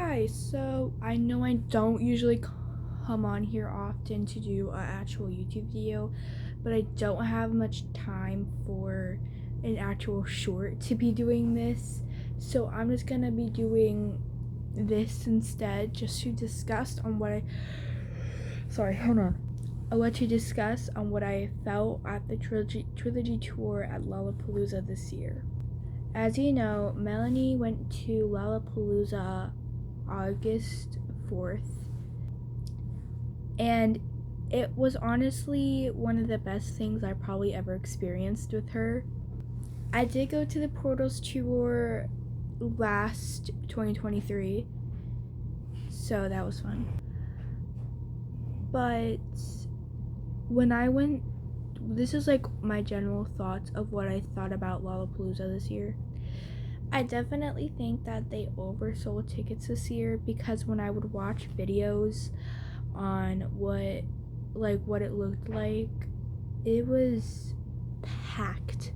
Hi, so I know I don't usually come on here often to do an actual YouTube video, but I don't have much time for an actual short to be doing this, so I'm just gonna be doing this instead just to discuss on what I want to discuss on what I felt at the trilogy tour at Lollapalooza this year. As you know, Melanie went to Lollapalooza August 4th, and it was honestly one of the best things I probably ever experienced with her. I did go to the Portals tour last 2023, so that was fun. But when I went, this is like my general thoughts of what I thought about Lollapalooza this year. I definitely think that they oversold tickets this year, because when I would watch videos on what it looked like, it was packed.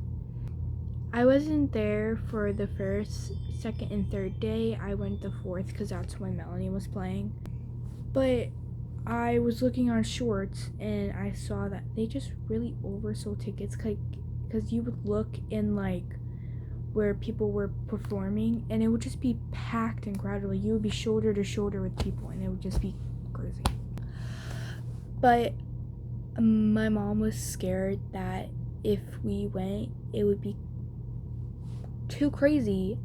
I wasn't there for the first, second, and third day. I went the fourth because that's when Melanie was playing. But I was looking on shorts and I saw that they just really oversold tickets, because you would look in where people were performing and it would just be packed and crowded. Like, you would be shoulder to shoulder with people and it would just be crazy. But my mom was scared that if we went, it would be too crazy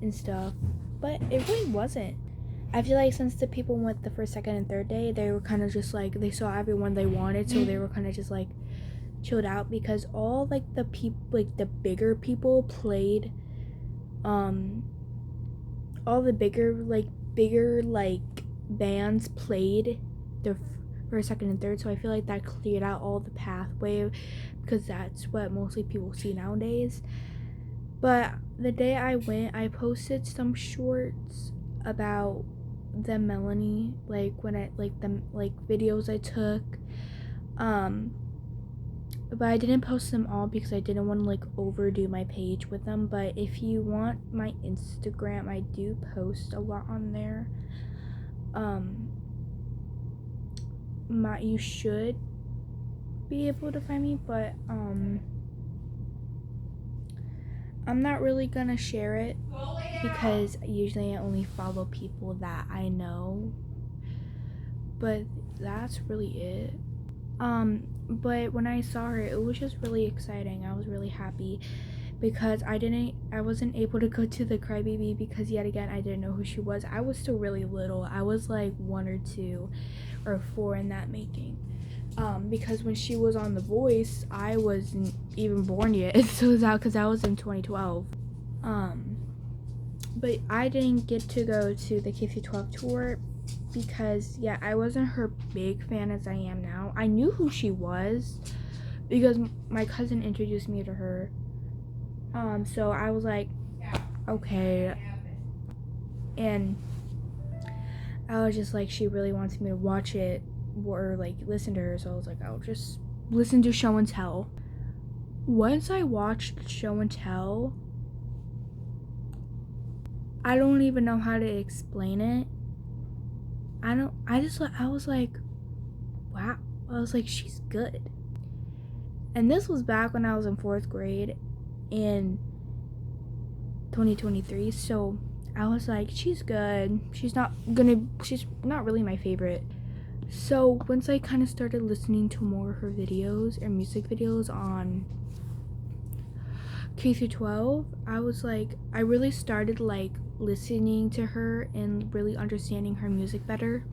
and stuff, but it really wasn't. I feel like since the people went the first, second, and third day, they were kind of just like, they saw everyone they wanted, so they were kind of just like chilled out, because all the people, the bigger people played, all the bigger bands played the first, second, and third, so I feel like that cleared out all the pathway, because that's what mostly people see nowadays. But the day I went, I posted some shorts about the Melanie, videos I took, but I didn't post them all because I didn't want to overdo my page with them. But if you want my Instagram, I do post a lot on there. You should be able to find me, but I'm not really gonna share it because usually I only follow people that I know. But that's really it. But when I saw her, it was just really exciting. I was really happy because I wasn't able to go to the Crybaby because, yet again, I didn't know who she was. I was still really little. I was like 1 or 2 or 4 in that making. Because when she was on The Voice, I wasn't even born yet. So it was out because that was in 2012. But I didn't get to go to the K-12 tour because, yeah, I wasn't her big fan as I am now. I knew who she was because my cousin introduced me to her. So I was like, okay. And I was just like, she really wants me to watch it or listen to her, so I was like, I'll just listen to Show and Tell. Once I watched Show and Tell, I don't even know how to explain it. I was like, wow. I was like, she's good. And this was back when I was in 4th grade in 2023, so I was like, she's good. She's not really my favorite. So once I kind of started listening to more of her videos or music videos on K-12, I was like, I really started listening to her and really understanding her music better.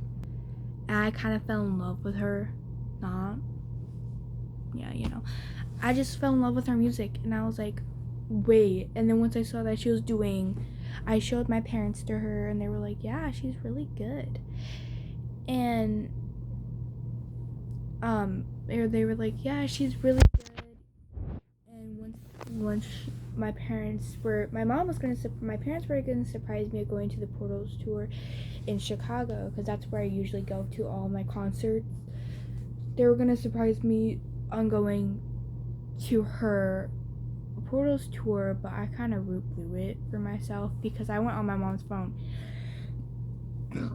And I kind of fell in love with her. I just fell in love with her music, and I was like, wait. And then once I saw that she was I showed my parents to her, and they were like, yeah, she's really good. And they were like, yeah, she's really good. And once my parents were gonna surprise me going to the Portals tour in Chicago, because that's where I usually go to all my concerts. They were gonna surprise me on going to her Portals tour, but I kind of blew it for myself because I went on my mom's phone.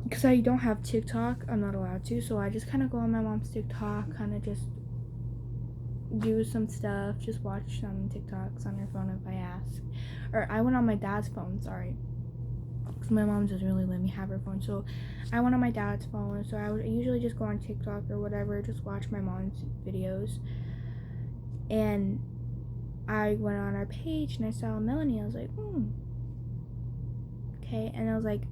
Because I don't have TikTok, I'm not allowed to, so I just kind of go on my mom's TikTok, kind of just do some stuff, just watch some TikToks on her phone if I ask. Or I went on my dad's phone, sorry. Because my mom doesn't really let me have her phone, so I went on my dad's phone, so I would usually just go on TikTok or whatever, just watch my mom's videos. And I went on our page and I saw Melanie. I was like, okay. And I was like,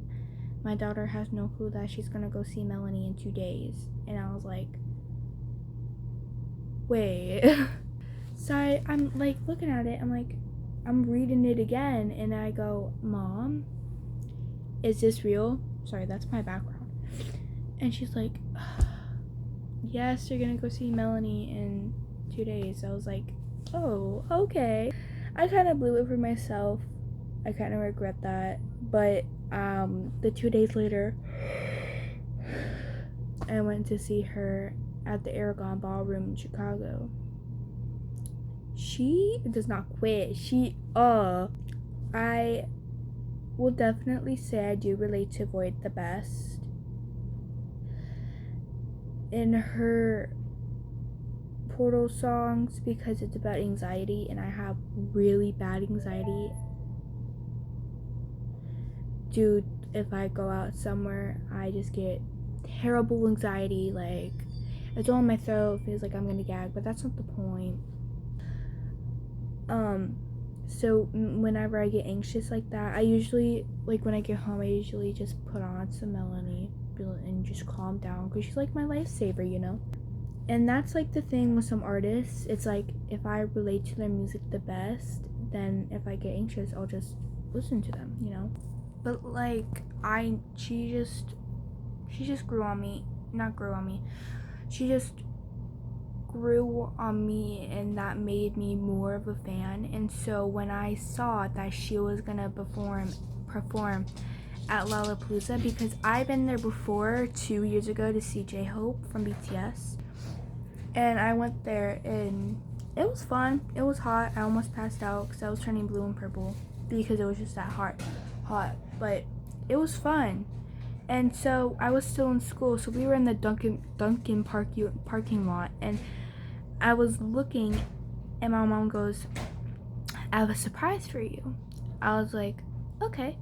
my daughter has no clue that she's gonna go see Melanie in 2 days. And I was like, wait. So I'm like looking at it, I'm reading it again, and I go, Mom, is this real? Sorry, that's my background. And she's like, yes, you're gonna go see Melanie in 2 days. I was like, oh, okay. I kind of blew it for myself. I kind of regret that. But the 2 days later, I went to see her at the Aragon Ballroom in Chicago. She does not quit. I will definitely say I do relate to Void the best. In her Portal songs, because it's about anxiety, and I have really bad anxiety. Dude, if I go out somewhere, I just get terrible anxiety, like it's all in my throat, feels like I'm gonna gag, but that's not the point. So whenever I get anxious like that, I usually, like when I get home, I usually just put on some Melanie and just calm down, because she's like my lifesaver, you know? And that's like the thing with some artists. It's like if I relate to their music the best, then if I get anxious, I'll just listen to them, you know? But like she just grew on me. Not grew on me. She just grew on me, and that made me more of a fan. And so when I saw that she was gonna perform at Lollapalooza, because I've been there before 2 years ago to see J-Hope from BTS, and I went there and it was fun. It was hot. I almost passed out because I was turning blue and purple because it was just that hot, but it was fun. And so I was still in school, so we were in the Dunkin' parking lot, and I was looking, and my mom goes, I have a surprise for you. I was like, okay.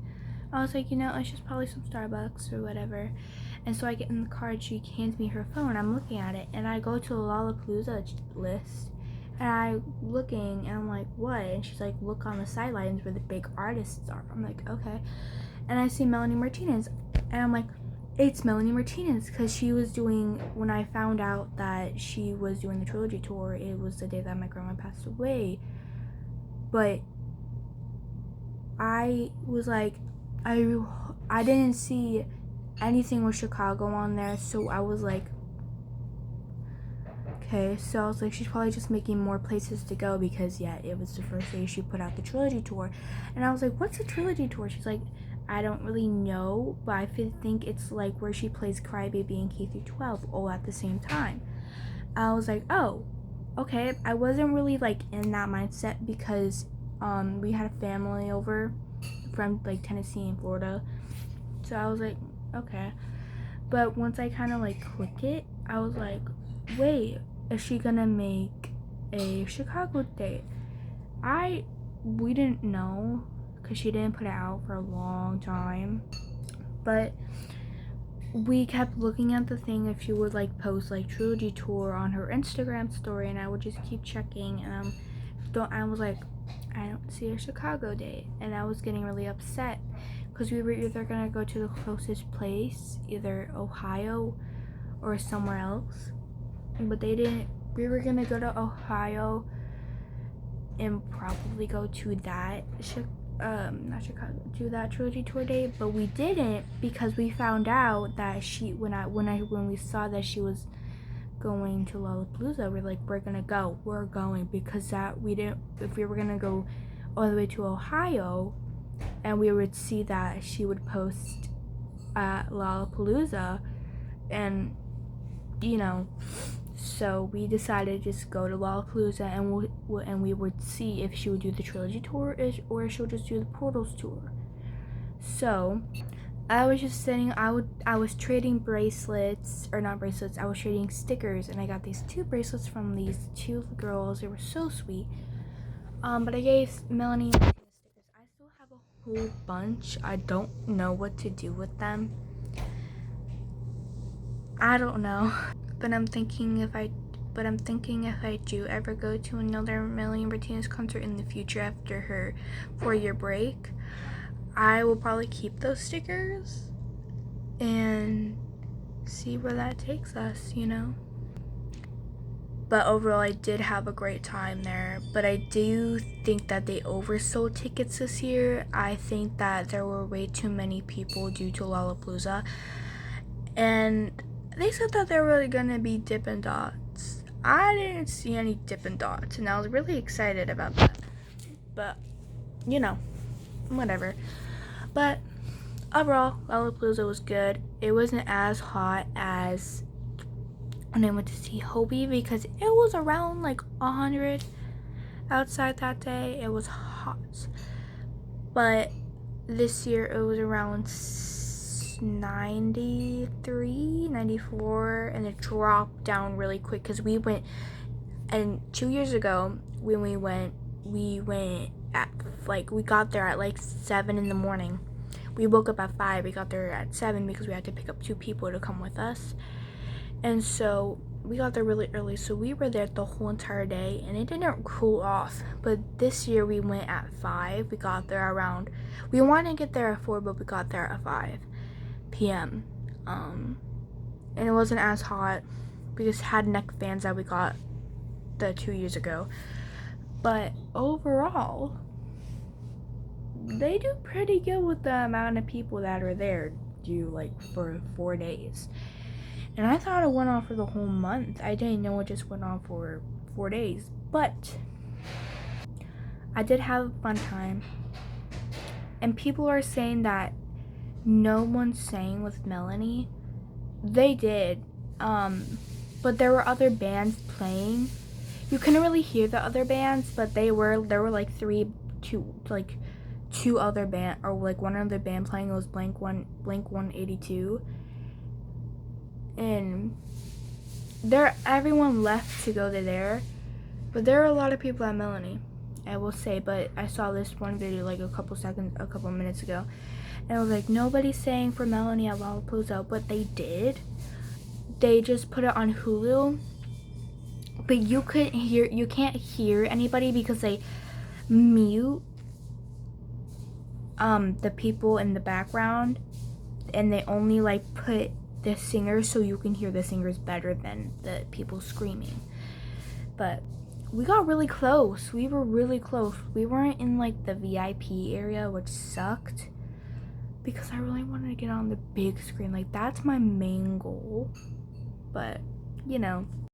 I was like, it's just probably some Starbucks or whatever. And so I get in the car, and she hands me her phone. I'm looking at it, and I go to the Lollapalooza list, and I'm looking, and I'm like, what? And she's like, look on the sidelines where the big artists are. I'm like, okay. And I see Melanie Martinez, and I'm like, it's Melanie Martinez, because she was doing, when I found out that she was doing the Trilogy tour, it was the day that my grandma passed away. But I was like, I didn't see anything with Chicago on there, so I was like, okay. So I was like, she's probably just making more places to go, because it was the first day she put out the Trilogy tour. And I was like, what's a Trilogy tour? She's like, I don't really know, but I think it's like where she plays Crybaby and K-12 all at the same time. I was like, oh, okay. I wasn't really like in that mindset, because we had a family over from like Tennessee and Florida, so I was like, okay. But once I kind of like clicked it, I was like, wait, is she gonna make a Chicago date? We didn't know, because she didn't put it out for a long time, but we kept looking at the thing if she would like post like Trilogy tour on her Instagram story, and I would just keep checking, and I was like, I don't see a Chicago date, and I was getting really upset, because we were either gonna go to the closest place, either Ohio or somewhere else, but they didn't. We were gonna go to Ohio and probably go to that to that Trilogy tour date, but we didn't, because we found out that when we saw that she was going to Lollapalooza, we're like, we're going, because that we didn't, if we were gonna go all the way to Ohio and we would see that she would post at Lollapalooza, and So we decided to just go to Lollapalooza, and we would see if she would do the trilogy tour or if she'll just do the Portals tour. So I was just sitting. I was trading bracelets, or not bracelets. I was trading stickers, and I got these 2 bracelets from these 2 girls. They were so sweet. But I gave Melanie the stickers. I still have a whole bunch. I don't know what to do with them. I don't know. But I'm thinking if I do ever go to another Melanie Martinez concert in the future after her 4-year break, I will probably keep those stickers and see where that takes us, you know? But overall, I did have a great time there. But I do think that they oversold tickets this year. I think that there were way too many people due to Lollapalooza. And they said that there were gonna be Dippin' Dots. I didn't see any Dippin' Dots, and I was really excited about that. But, you know, whatever. But overall, Lollapalooza was good. It wasn't as hot as when I went to see Hobie, because it was around like 100 outside that day. It was hot. But this year it was around 93, 94, and it dropped down really quick because we went, and 2 years ago when we went at like, we got there at like 7 in the morning. We woke up at 5, we got there at 7 because we had to pick up 2 people to come with us. And so we got there really early, so we were there the whole entire day, and it didn't cool off. But this year we went at 5. We got there around, we wanted to get there at 4, but we got there at 5 p.m. And it wasn't as hot. We just had neck fans that we got the 2 years ago. But overall, they do pretty good with the amount of people that are there, like for 4 days. And I thought it went on for the whole month. I didn't know it just went on for 4 days. But I did have a fun time. And people are saying that no one sang with Melanie. They did. But there were other bands playing. You couldn't really hear the other bands, but there were like two other band, or like one other band playing. It was Blink 182. And everyone left to go to there, but there are a lot of people at Melanie, I will say. But I saw this one video like a couple minutes ago, and it was like, nobody's saying for Melanie at Lollapalooza, but they did. They just put it on Hulu, but you can't hear anybody because they mute the people in the background, and they only like put the singers so you can hear the singers better than the people screaming. But we got really close. We were really close. We weren't in like the VIP area, which sucked, because I really wanted to get on the big screen. Like, that's my main goal. But, you know,